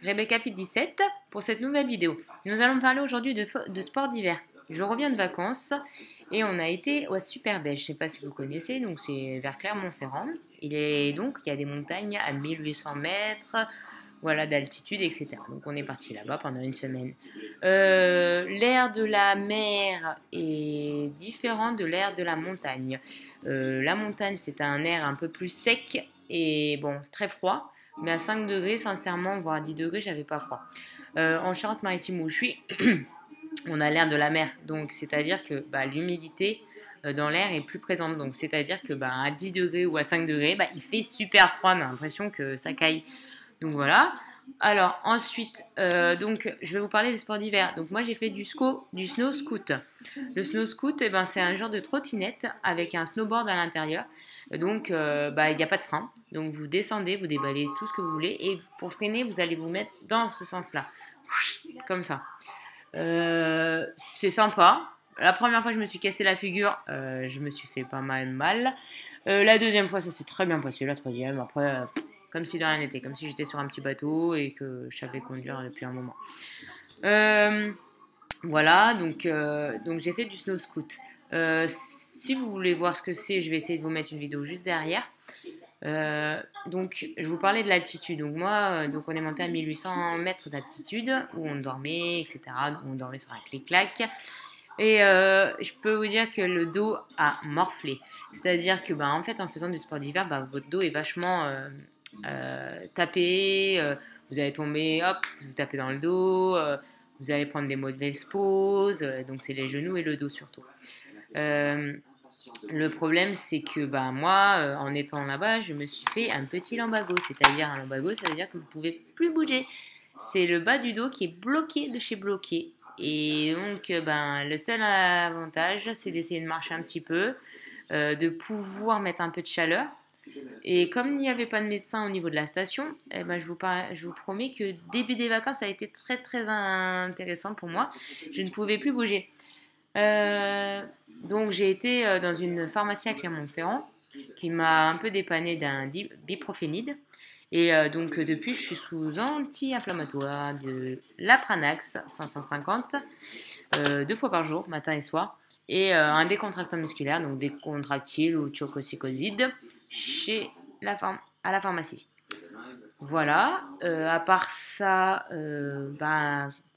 Rebecca Fit 17 pour cette nouvelle vidéo. Nous allons parler aujourd'hui de sport d'hiver. Je reviens de vacances et on a été au Superbès. Je ne sais pas si vous connaissez, donc c'est vers Clermont-Ferrand. Il y a des montagnes à 1800 mètres, voilà, d'altitude, etc. Donc on est parti là-bas pendant une semaine. L'air de la mer est différent de l'air de la montagne. La montagne, c'est un air un peu plus sec et bon, très froid. Mais à 5 degrés, sincèrement, voire à 10 degrés, j'avais pas froid. En Charente-Maritime où je suis, on a l'air de la mer. Donc, c'est-à-dire que l'humidité dans l'air est plus présente. Donc, c'est-à-dire que à 10 degrés ou à 5 degrés, il fait super froid. On a l'impression que ça caille. Donc, voilà. Alors, ensuite, je vais vous parler des sports d'hiver. Donc, moi, j'ai fait du snow scoot. Le snow scoot, c'est un genre de trottinette avec un snowboard à l'intérieur. Donc, il n'y a pas de frein. Donc, vous descendez, vous déballez tout ce que vous voulez. Et pour freiner, vous allez vous mettre dans ce sens-là. Comme ça. C'est sympa. La première fois, je me suis cassé la figure. Je me suis fait pas mal. La deuxième fois, ça s'est très bien passé. La troisième, après, comme si de rien n'était. Comme si j'étais sur un petit bateau et que je savais conduire depuis un moment. Voilà, donc j'ai fait du snow scoot. Si vous voulez voir ce que c'est, je vais essayer de vous mettre une vidéo juste derrière. Donc, je vous parlais de l'altitude. Donc, moi, on est monté à 1800 mètres d'altitude où on dormait, etc. On dormait sur un clic-clac. Et je peux vous dire que le dos a morflé. C'est-à-dire que, en fait, en faisant du sport d'hiver, votre dos est vachement tapé. Vous allez tomber, hop, vous tapez dans le dos. Vous allez prendre des mauvaises poses. Donc, c'est les genoux et le dos surtout. Le problème, c'est que moi, en étant là-bas, je me suis fait un petit lumbago. C'est-à-dire un lumbago, ça veut dire que vous ne pouvez plus bouger. C'est le bas du dos qui est bloqué de chez bloqué. Et donc, le seul avantage, c'est d'essayer de marcher un petit peu, de pouvoir mettre un peu de chaleur. Et comme il n'y avait pas de médecin au niveau de la station, je vous promets que début des vacances, ça a été très intéressant pour moi. Je ne pouvais plus bouger. Donc j'ai été dans une pharmacie à Clermont-Ferrand qui m'a un peu dépanné d'un biprophénide. Et depuis, je suis sous anti-inflammatoire de l'Apranax 550, 2 fois par jour, matin et soir, et un décontractant musculaire, donc décontractile ou chococycoside, à la pharmacie. Voilà, à part ça,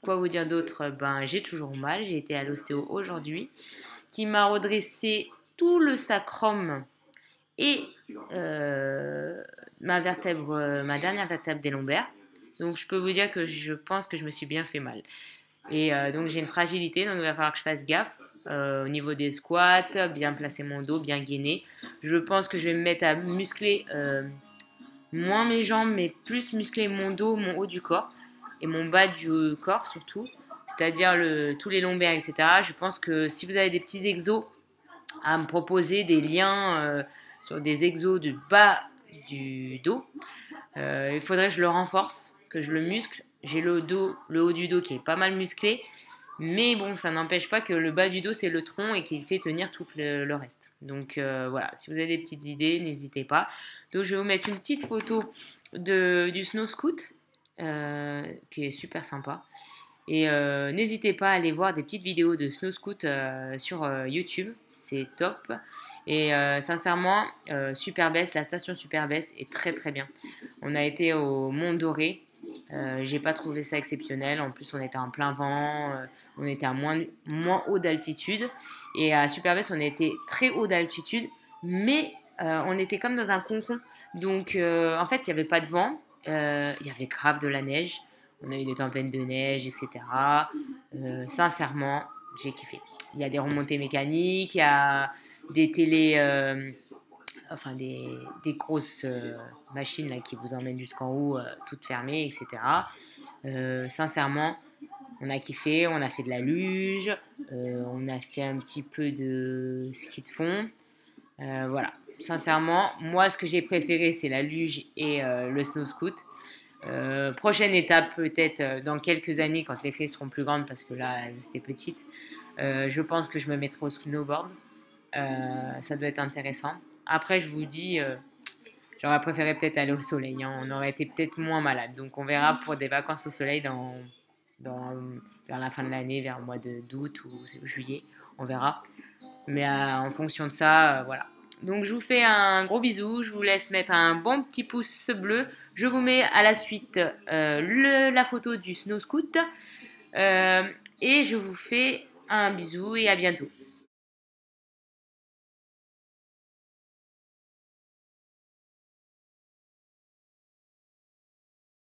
quoi vous dire d'autre? J'ai toujours mal, j'ai été à l'ostéo aujourd'hui, qui m'a redressé tout le sacrum et ma dernière vertèbre des lombaires. Donc je peux vous dire que je pense que je me suis bien fait mal. Et donc j'ai une fragilité, donc il va falloir que je fasse gaffe au niveau des squats, bien placer mon dos, bien gainer. Je pense que je vais me mettre à muscler moins mes jambes, mais plus muscler mon dos, mon haut du corps et mon bas du corps surtout, c'est-à-dire tous les lombaires, etc. Je pense que si vous avez des petits exos à me proposer, des liens sur des exos du bas du dos, il faudrait que je le renforce, que je le muscle. J'ai le haut du dos qui est pas mal musclé, mais bon, ça n'empêche pas que le bas du dos, c'est le tronc et qui fait tenir tout le reste. Donc voilà, si vous avez des petites idées, n'hésitez pas. Donc je vais vous mettre une petite photo du snow scoot, qui est super sympa. Et n'hésitez pas à aller voir des petites vidéos de snow scoot sur YouTube, c'est top. Et sincèrement, Superbès, la station Superbès est très bien. On a été au Mont Doré. J'ai pas trouvé ça exceptionnel. En plus, on était en plein vent, on était à moins haut d'altitude. Et à Superbès, on était très haut d'altitude, mais on était comme dans un concon. Donc, en fait, il n'y avait pas de vent, il y avait grave de la neige. On a eu des tempêtes de neige, etc. Sincèrement, j'ai kiffé. Il y a des remontées mécaniques, il y a des télé, des grosses machines là, qui vous emmènent jusqu'en haut, toutes fermées, etc. Sincèrement, on a kiffé, on a fait de la luge, on a fait un petit peu de ski de fond. Voilà, sincèrement, moi ce que j'ai préféré c'est la luge et le snow scoot. Prochaine étape peut-être dans quelques années quand les filles seront plus grandes parce que là elles étaient petites, je pense que je me mettrai au snowboard. Ça doit être intéressant. Après je vous dis J'aurais préféré peut-être aller au soleil, hein. On aurait été peut-être moins malade. Donc on verra pour des vacances au soleil dans, vers la fin de l'année, vers le mois d'août ou juillet. On verra. Mais en fonction de ça, voilà. Donc je vous fais un gros bisou, je vous laisse mettre un bon petit pouce bleu. Je vous mets à la suite la photo du snow scoot. Et je vous fais un bisou et à bientôt.